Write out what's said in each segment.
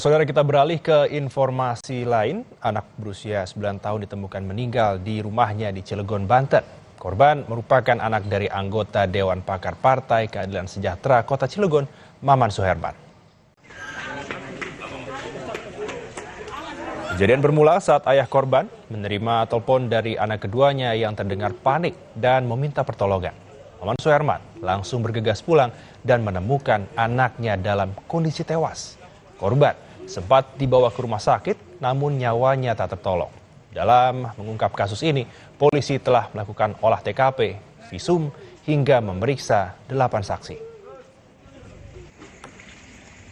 Saudara, kita beralih ke informasi lain. Anak berusia 9 tahun ditemukan meninggal di rumahnya di Cilegon, Banten. Korban merupakan anak dari anggota Dewan Pakar Partai Keadilan Sejahtera Kota Cilegon, Maman Suherman. Kejadian bermula saat ayah korban menerima telepon dari anak keduanya yang terdengar panik dan meminta pertolongan. Maman Suherman langsung bergegas pulang dan menemukan anaknya dalam kondisi tewas. Korban sempat dibawa ke rumah sakit, namun nyawanya tak tertolong. Dalam mengungkap kasus ini, polisi telah melakukan olah TKP, visum, hingga memeriksa 8 saksi.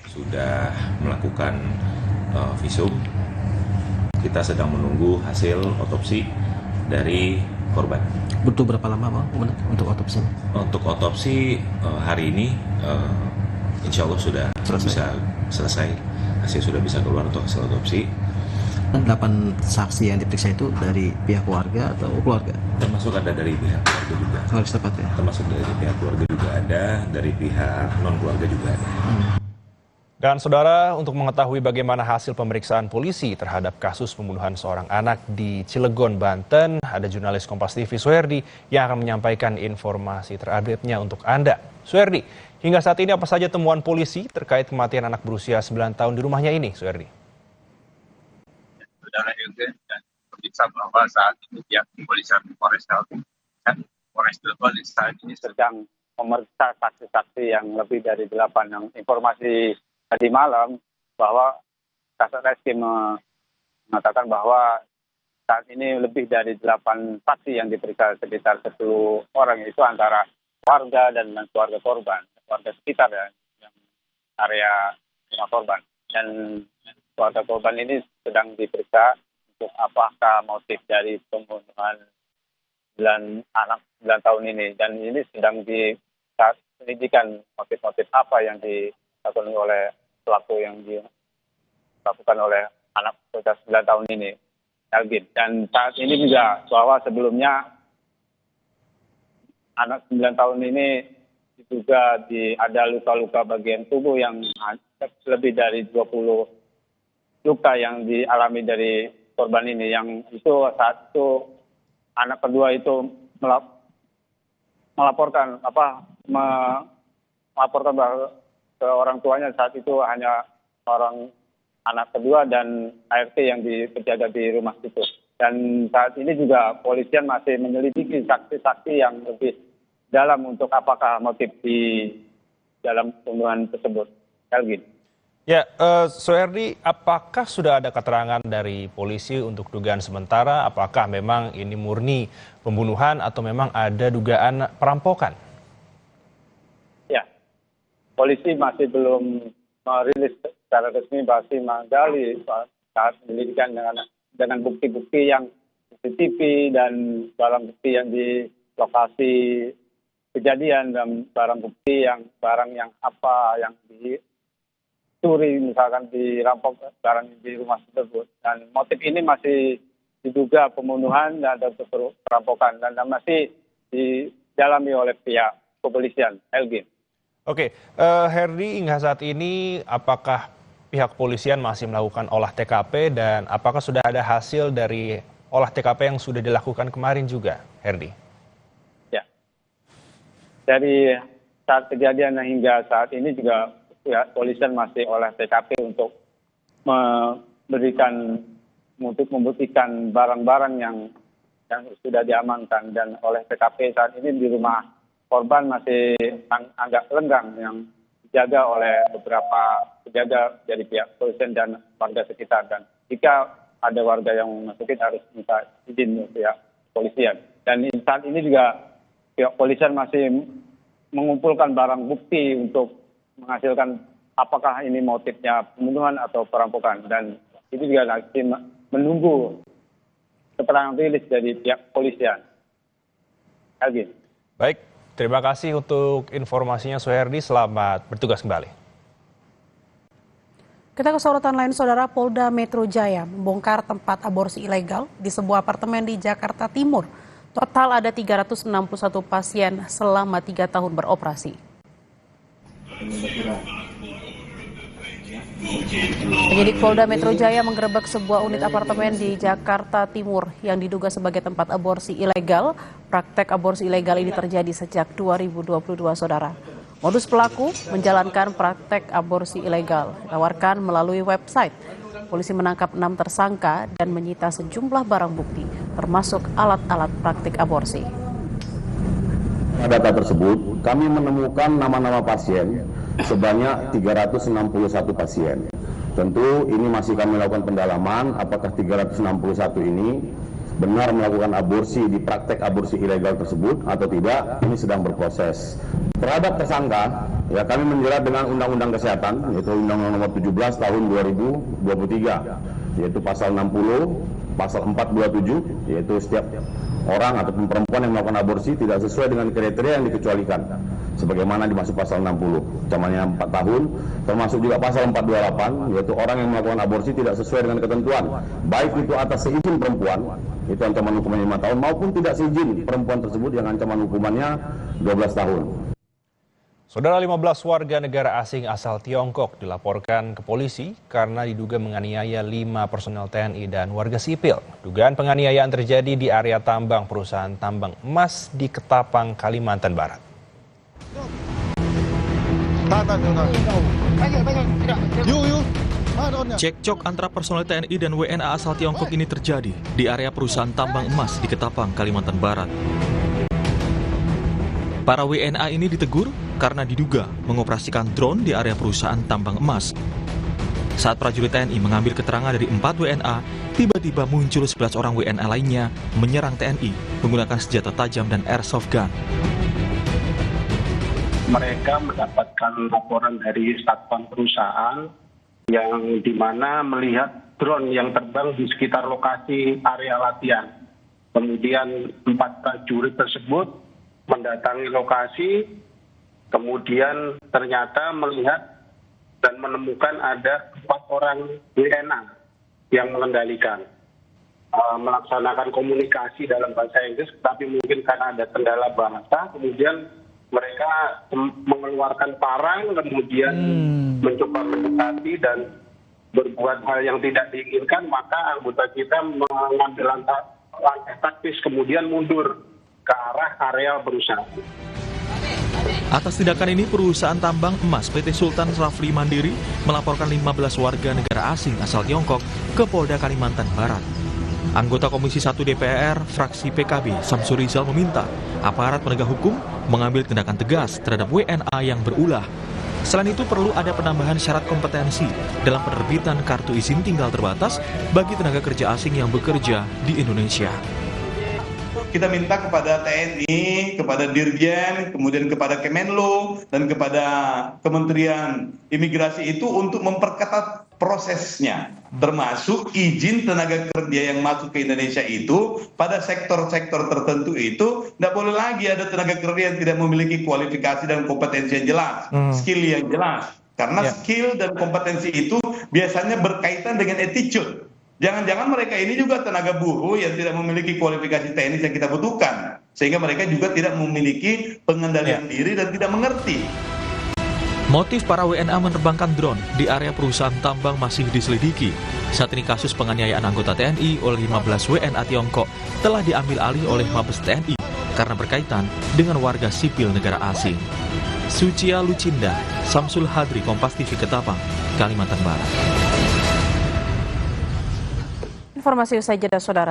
Sudah melakukan visum, kita sedang menunggu hasil otopsi dari korban. Butuh berapa lama Bang untuk otopsi? Untuk otopsi hari ini insya Allah sudah bisa selesai. Hasil sudah bisa keluar untuk hasil otopsi. Dan 8 saksi yang diperiksa itu dari pihak keluarga atau keluarga? Termasuk ada dari pihak keluarga juga. Harus tepat ya? Termasuk dari pihak keluarga juga ada, dari pihak non-keluarga juga ada. Dan saudara, untuk mengetahui bagaimana hasil pemeriksaan polisi terhadap kasus pembunuhan seorang anak di Cilegon, Banten, ada jurnalis Kompas TV Suherdi yang akan menyampaikan informasi terupdate-nya untuk Anda. Suherdi, hingga saat ini apa saja temuan polisi terkait kematian anak berusia 9 tahun di rumahnya ini, Suherdi? Saudara Eugen dan pemirsa bahwa saat ini pihak kepolisian Polres Cilegon saat ini sedang memeriksa saksi-saksi yang lebih dari 8. Yang informasi tadi malam bahwa Kasat Reskrim mengatakan bahwa saat ini lebih dari 8 saksi yang diperiksa, sekitar 10 orang, itu antara warga dan keluarga korban, warga sekitar ya, yang area rumah korban. Dan keluarga korban ini sedang diperiksa untuk apakah motif dari pembunuhan 9 tahun ini. Dan ini sedang diselidikkan motif-motif apa yang dilakukan oleh pelaku yang dilakukan oleh anak berusia 9 tahun ini, Elgin. Dan saat ini juga bahwa sebelumnya anak 9 tahun ini juga ada luka-luka bagian tubuh yang lebih dari 20 luka yang dialami dari korban ini. Yang itu saat itu anak kedua itu melaporkan bahwa ke orang tuanya saat itu hanya seorang anak kedua dan ART yang berjaga di rumah itu. Dan saat ini juga polisian masih menyelidiki saksi-saksi yang lebih dalam untuk apakah motif di dalam pembunuhan tersebut. Elgin. Ya, Suherdi, apakah sudah ada keterangan dari polisi untuk dugaan sementara? Apakah memang ini murni pembunuhan atau memang ada dugaan perampokan? Ya, polisi masih belum merilis secara resmi, masih menggali saat penyelidikan dengan bukti-bukti yang CCTV dan barang bukti yang di lokasi kejadian dan barang bukti yang dicuri, misalkan dirampok barang di rumah tersebut. Dan motif ini masih diduga pembunuhan dan ada perampokan dan masih didalami oleh pihak kepolisian. Elgin. Oke, Herdi, hingga saat ini apakah pihak kepolisian masih melakukan olah TKP dan apakah sudah ada hasil dari olah TKP yang sudah dilakukan kemarin juga, Herdi? Ya, dari saat kejadian hingga saat ini juga pihak kepolisian masih olah TKP untuk membuktikan barang-barang yang sudah diamankan. Dan oleh TKP saat ini di rumah korban masih agak lenggang yang dijaga oleh beberapa penjaga dari pihak kepolisian dan warga sekitar. Dan jika ada warga yang masukin harus minta izin pihak kepolisian. Dan saat ini juga pihak kepolisian masih mengumpulkan barang bukti untuk menghasilkan apakah ini motifnya pembunuhan atau perampokan. Dan itu juga masih menunggu keterangan rilis dari pihak kepolisian. Lagi. Baik, terima kasih untuk informasinya, Suherdi. Selamat bertugas kembali. Kita ke sorotan lain, Saudara. Polda Metro Jaya membongkar tempat aborsi ilegal di sebuah apartemen di Jakarta Timur. Total ada 361 pasien selama 3 tahun beroperasi. Penyidik Polda Metro Jaya menggerebek sebuah unit apartemen di Jakarta Timur yang diduga sebagai tempat aborsi ilegal. Praktek aborsi ilegal ini terjadi sejak 2022, saudara. Modus pelaku menjalankan praktek aborsi ilegal ditawarkan melalui website. Polisi menangkap 6 tersangka dan menyita sejumlah barang bukti, termasuk alat-alat praktik aborsi. Data tersebut, kami menemukan nama-nama pasien sebanyak 361 pasien. Tentu ini masih kami lakukan pendalaman apakah 361 ini benar melakukan aborsi di praktek aborsi ilegal tersebut atau tidak, ini sedang berproses. Terhadap tersangka, ya kami menjerat dengan Undang-Undang Kesehatan, yaitu Undang-Undang Nomor 17 Tahun 2023, yaitu Pasal 60, Pasal 427, yaitu setiap orang ataupun perempuan yang melakukan aborsi tidak sesuai dengan kriteria yang dikecualikan, sebagaimana dimaksud Pasal 60, ancamannya 4 tahun, termasuk juga Pasal 428, yaitu orang yang melakukan aborsi tidak sesuai dengan ketentuan, baik itu atas seizin perempuan, itu ancaman hukumannya 5 tahun, maupun tidak seizin perempuan tersebut yang ancaman hukumannya 12 tahun. Saudara, 15 warga negara asing asal Tiongkok dilaporkan ke polisi karena diduga menganiaya 5 personel TNI dan warga sipil. Dugaan penganiayaan terjadi di area tambang perusahaan tambang emas di Ketapang, Kalimantan Barat. Cekcok antara personel TNI dan WNA asal Tiongkok ini terjadi di area perusahaan tambang emas di Ketapang, Kalimantan Barat. Para WNA ini ditegur karena diduga mengoperasikan drone di area perusahaan tambang emas. Saat prajurit TNI mengambil keterangan dari 4 WNA, tiba-tiba muncul 11 orang WNA lainnya menyerang TNI menggunakan senjata tajam dan airsoft gun. Mereka mendapatkan laporan dari satpam perusahaan yang dimana melihat drone yang terbang di sekitar lokasi area latihan. Kemudian 4 prajurit tersebut mendatangi lokasi, kemudian ternyata melihat dan menemukan ada 4 orang WNA yang mengendalikan, melaksanakan komunikasi dalam bahasa Inggris, tapi mungkin karena ada kendala bahasa, kemudian mereka mengeluarkan parang, kemudian mencoba mendekati dan berbuat hal yang tidak diinginkan, maka anggota kita mengambil langkah taktis, kemudian mundur ke arah area perusahaan. Atas tindakan ini, perusahaan tambang emas PT Sultan Rafli Mandiri melaporkan 15 warga negara asing asal Tiongkok ke Polda Kalimantan Barat. Anggota Komisi 1 DPR, fraksi PKB, Samsur Rizal meminta aparat penegak hukum mengambil tindakan tegas terhadap WNA yang berulah. Selain itu, perlu ada penambahan syarat kompetensi dalam penerbitan kartu izin tinggal terbatas bagi tenaga kerja asing yang bekerja di Indonesia. Kita minta kepada TNI, kepada Dirjen, kemudian kepada Kemenlu, dan kepada Kementerian Imigrasi itu untuk memperketat prosesnya, termasuk izin tenaga kerja yang masuk ke Indonesia itu pada sektor-sektor tertentu itu tidak boleh lagi ada tenaga kerja yang tidak memiliki kualifikasi dan kompetensi yang jelas, skill yang jelas. Karena skill dan kompetensi itu biasanya berkaitan dengan attitude. Jangan-jangan mereka ini juga tenaga buruh yang tidak memiliki kualifikasi teknis yang kita butuhkan. Sehingga mereka juga tidak memiliki pengendalian diri dan tidak mengerti. Motif para WNA menerbangkan drone di area perusahaan tambang masih diselidiki. Saat ini kasus penganiayaan anggota TNI oleh 15 WNA Tiongkok telah diambil alih oleh Mabes TNI karena berkaitan dengan warga sipil negara asing. Sucia Lucinda, Samsul Hadri, Kompas TV Ketapang, Kalimantan Barat. Informasi usai jeda, saudara.